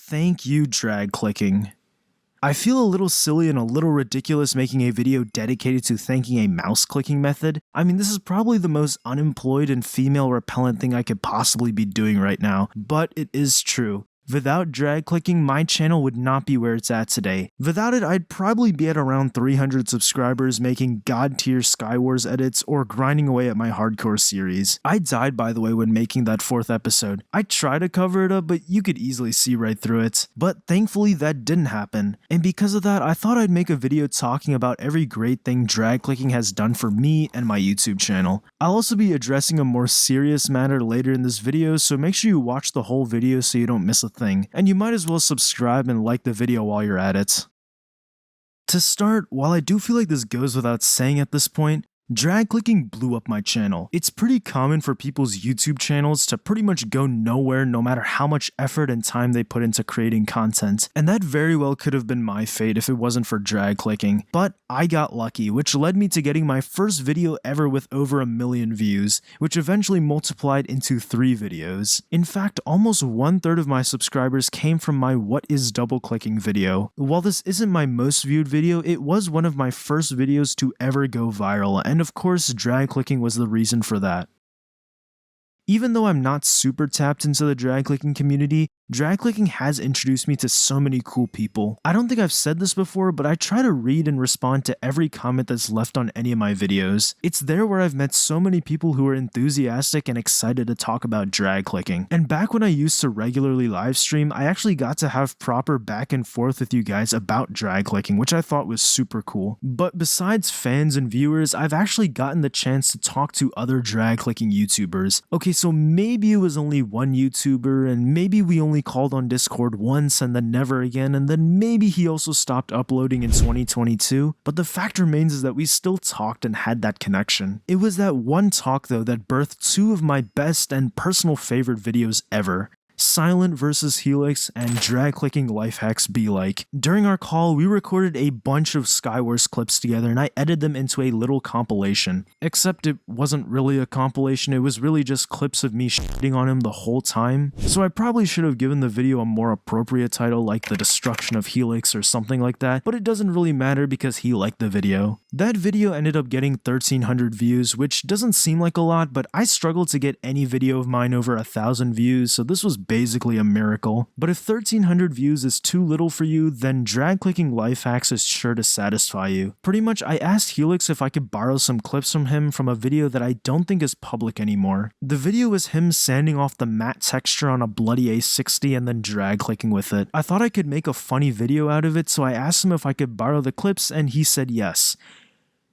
Thank you, drag clicking. I feel a little silly and a little ridiculous making a video dedicated to thanking a mouse clicking method. I mean, this is probably the most unemployed and female repellent thing I could possibly be doing right now, but it is true. Without drag clicking, my channel would not be where it's at today. Without it, I'd probably be at around 300 subscribers making god tier Skywars edits or grinding away at my hardcore series. I died, by the way, when making that 4th episode. I tried to cover it up, but you could easily see right through it. But thankfully that didn't happen. And because of that, I thought I'd make a video talking about every great thing drag clicking has done for me and my YouTube channel. I'll also be addressing a more serious matter later in this video, so make sure you watch the whole video so you don't miss a thing, and you might as well subscribe and like the video while you're at it. To start, while I do feel like this goes without saying at this point, drag clicking blew up my channel. It's pretty common for people's YouTube channels to pretty much go nowhere no matter how much effort and time they put into creating content, and that very well could have been my fate if it wasn't for drag clicking. But I got lucky, which led me to getting my first video ever with over 1 million views, which eventually multiplied into 3 videos. In fact, almost 1/3 of my subscribers came from my "What is double clicking" video. While this isn't my most viewed video, it was one of my first videos to ever go viral, and of course, drag clicking was the reason for that. Even though I'm not super tapped into the drag clicking community, drag clicking has introduced me to so many cool people. I don't think I've said this before, but I try to read and respond to every comment that's left on any of my videos. It's there where I've met so many people who are enthusiastic and excited to talk about drag clicking. And back when I used to regularly live stream, I actually got to have proper back and forth with you guys about drag clicking, which I thought was super cool. But besides fans and viewers, I've actually gotten the chance to talk to other drag clicking YouTubers. Okay, so maybe it was only one YouTuber, and maybe we only called on Discord once and then never again, and then maybe he also stopped uploading in 2022, but the fact remains is that we still talked and had that connection. It was that one talk though that birthed 2 of my best and personal favorite videos ever. Silent vs Helix and drag clicking life hacks be like. During our call, we recorded a bunch of Skywars clips together and I edited them into a little compilation. Except it wasn't really a compilation, it was really just clips of me shitting on him the whole time. So I probably should have given the video a more appropriate title like The Destruction of Helix or something like that, but it doesn't really matter because he liked the video. That video ended up getting 1,300 views, which doesn't seem like a lot, but I struggled to get any video of mine over 1,000 views, so this was basically a miracle. But if 1,300 views is too little for you, then drag clicking life hacks is sure to satisfy you. Pretty much, I asked Helix if I could borrow some clips from him from a video that I don't think is public anymore. The video was him sanding off the matte texture on a bloody A60 and then drag clicking with it. I thought I could make a funny video out of it, so I asked him if I could borrow the clips and he said yes.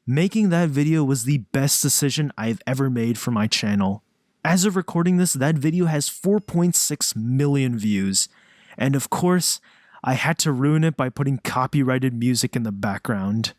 Making that video was the best decision I've ever made for my channel. As of recording this, that video has 4.6 million views. And of course, I had to ruin it by putting copyrighted music in the background.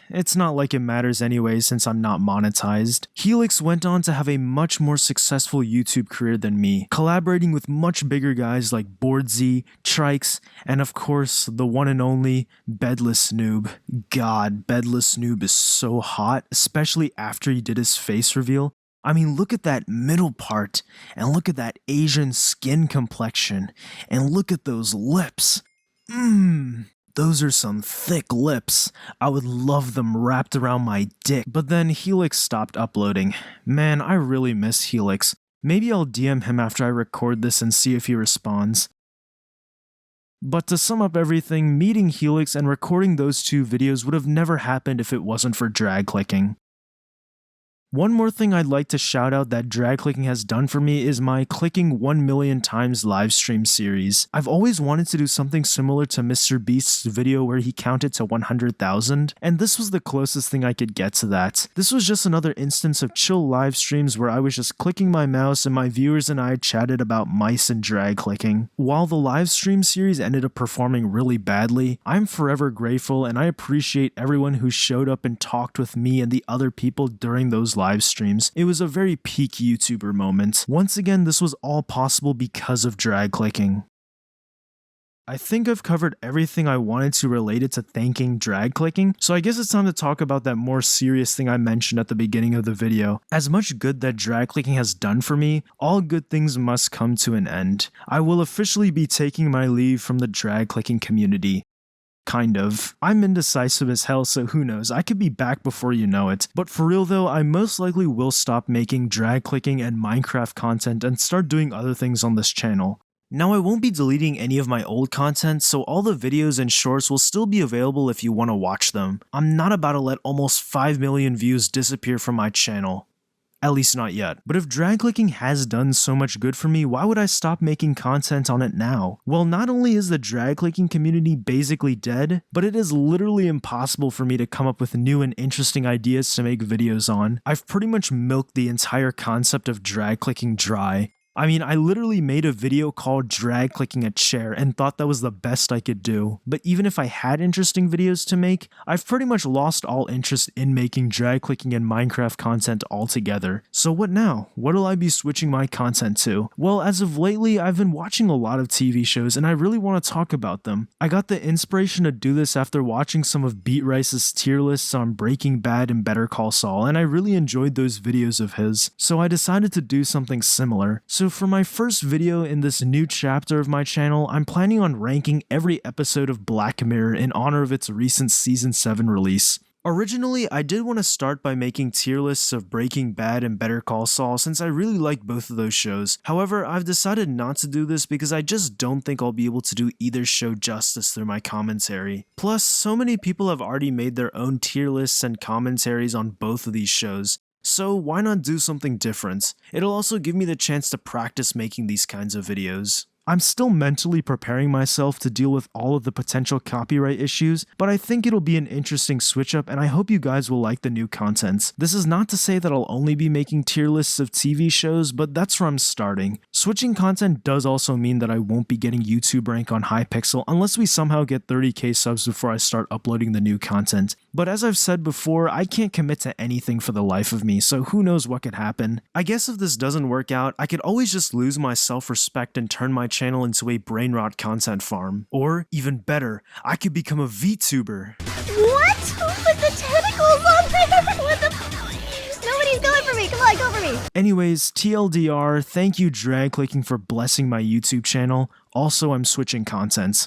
It's not like it matters anyway since I'm not monetized. Helix went on to have a much more successful YouTube career than me, collaborating with much bigger guys like Boardsy, Trikes, and of course, the one and only Bedless Noob. God, Bedless Noob is so hot, especially after he did his face reveal. I mean, look at that middle part, and look at that Asian skin complexion, and look at those lips. Those are some thick lips. I would love them wrapped around my dick. But then Helix stopped uploading. Man, I really miss Helix. Maybe I'll DM him after I record this and see if he responds. But to sum up everything, meeting Helix and recording those 2 videos would have never happened if it wasn't for drag clicking. One more thing I'd like to shout out that drag clicking has done for me is my clicking 1 million times livestream series. I've always wanted to do something similar to Mr. Beast's video where he counted to 100,000, and this was the closest thing I could get to that. This was just another instance of chill live streams where I was just clicking my mouse and my viewers and I chatted about mice and drag clicking. While the livestream series ended up performing really badly, I'm forever grateful and I appreciate everyone who showed up and talked with me and the other people during those live streams. It was a very peak YouTuber moment. Once again, this was all possible because of drag clicking. I think I've covered everything I wanted to related to thanking drag clicking, so I guess it's time to talk about that more serious thing I mentioned at the beginning of the video. As much good that drag clicking has done for me, all good things must come to an end. I will officially be taking my leave from the drag clicking community. Kind of. I'm indecisive as hell, so who knows, I could be back before you know it. But for real though, I most likely will stop making drag clicking and Minecraft content and start doing other things on this channel. Now I won't be deleting any of my old content, so all the videos and shorts will still be available if you want to watch them. I'm not about to let almost 5 million views disappear from my channel. At least not yet. But if drag clicking has done so much good for me, why would I stop making content on it now? Well, not only is the drag clicking community basically dead, but it is literally impossible for me to come up with new and interesting ideas to make videos on. I've pretty much milked the entire concept of drag clicking dry. I mean, I literally made a video called drag clicking a chair and thought that was the best I could do. But even if I had interesting videos to make, I've pretty much lost all interest in making drag clicking and Minecraft content altogether. So what now? What'll I be switching my content to? Well, as of lately, I've been watching a lot of TV shows and I really want to talk about them. I got the inspiration to do this after watching some of Beat Rice's tier lists on Breaking Bad and Better Call Saul, and I really enjoyed those videos of his. So I decided to do something similar. So for my first video in this new chapter of my channel, I'm planning on ranking every episode of Black Mirror in honor of its recent Season 7 release. Originally, I did want to start by making tier lists of Breaking Bad and Better Call Saul since I really like both of those shows. However, I've decided not to do this because I just don't think I'll be able to do either show justice through my commentary. Plus, so many people have already made their own tier lists and commentaries on both of these shows. So why not do something different? It'll also give me the chance to practice making these kinds of videos. I'm still mentally preparing myself to deal with all of the potential copyright issues, but I think it'll be an interesting switch up and I hope you guys will like the new content. This is not to say that I'll only be making tier lists of TV shows, but that's where I'm starting. Switching content does also mean that I won't be getting YouTube rank on Hypixel unless we somehow get 30k subs before I start uploading the new content. But as I've said before, I can't commit to anything for the life of me, so who knows what could happen. I guess if this doesn't work out, I could always just lose my self-respect and turn my channel into a brain rot content farm. Or, even better, I could become a Vtuber. What? Who put the tentacles on there? What the f- Nobody's going for me. Come on, go for me. Anyways, TLDR, thank you drag clicking for blessing my YouTube channel. Also, I'm switching content.